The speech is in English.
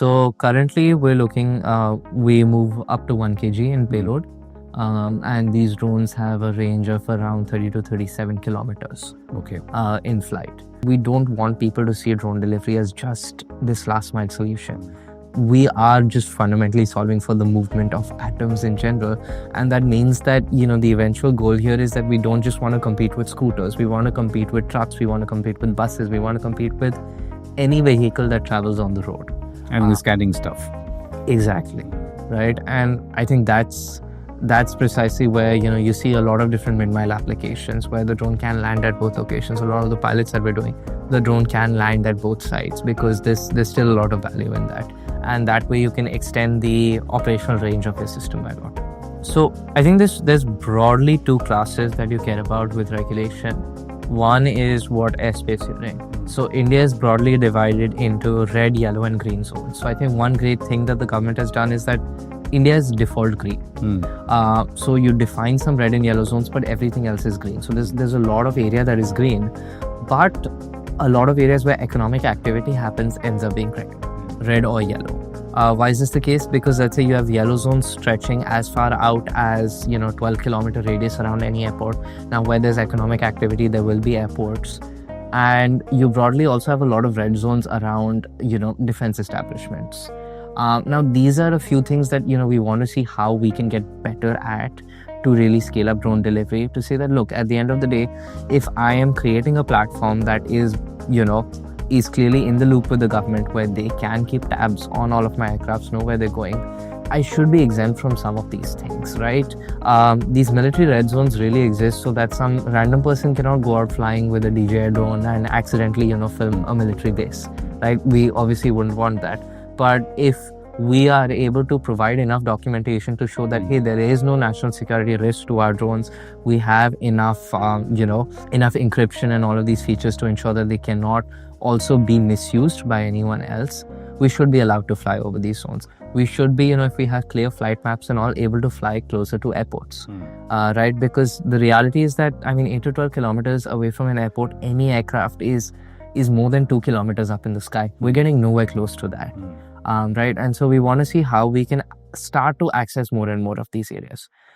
So currently we're looking, we move up to 1 kg in payload. And these drones have a range of around 30 to 37 kilometers in flight. We don't want people to see a drone delivery as just this last mile solution. We are just fundamentally solving for the movement of atoms in general. And that means that, the eventual goal here is that we don't just want to compete with scooters. We want to compete with trucks. We want to compete with buses. We want to compete with any vehicle that travels on the road. And the scanning stuff. Exactly. Right. And I think that's precisely where, you see a lot of different mid-mile applications where the drone can land at both locations. A lot of the pilots that we're doing, the drone can land at both sides because there's still a lot of value in that. And that way you can extend the operational range of your system by a lot. So I think there's broadly two classes that you care about with regulation. One is what airspace you're in. So India is broadly divided into red, yellow, and green zones. So I think one great thing that the government has done is that India is default green. So you define some red and yellow zones, but everything else is green. So there's a lot of area that is green, but a lot of areas where economic activity happens ends up being red or yellow. Why is this the case? Because let's say you have yellow zones stretching as far out as 12-kilometer radius around any airport. Now where there's economic activity, there will be airports. And you broadly also have a lot of red zones around defense establishments. Now, these are a few things that, we want to see how we can get better at to really scale up drone delivery, to say that, look, at the end of the day, if I am creating a platform that is, is clearly in the loop with the government where they can keep tabs on all of my aircrafts, know where they're going, I should be exempt from some of these things, right? These military red zones really exist so that some random person cannot go out flying with a DJI drone and accidentally, film a military base, right? We obviously wouldn't want that. But if we are able to provide enough documentation to show that, hey, there is no national security risk to our drones, we have enough, enough encryption and all of these features to ensure that they cannot also be misused by anyone else, we should be allowed to fly over these zones. We should be, if we have clear flight maps and all, able to fly closer to airports, right? Because the reality is that, 8 to 12 kilometers away from an airport, any aircraft is more than 2 kilometers up in the sky. We're getting nowhere close to that. Right? And so we want to see how we can start to access more and more of these areas.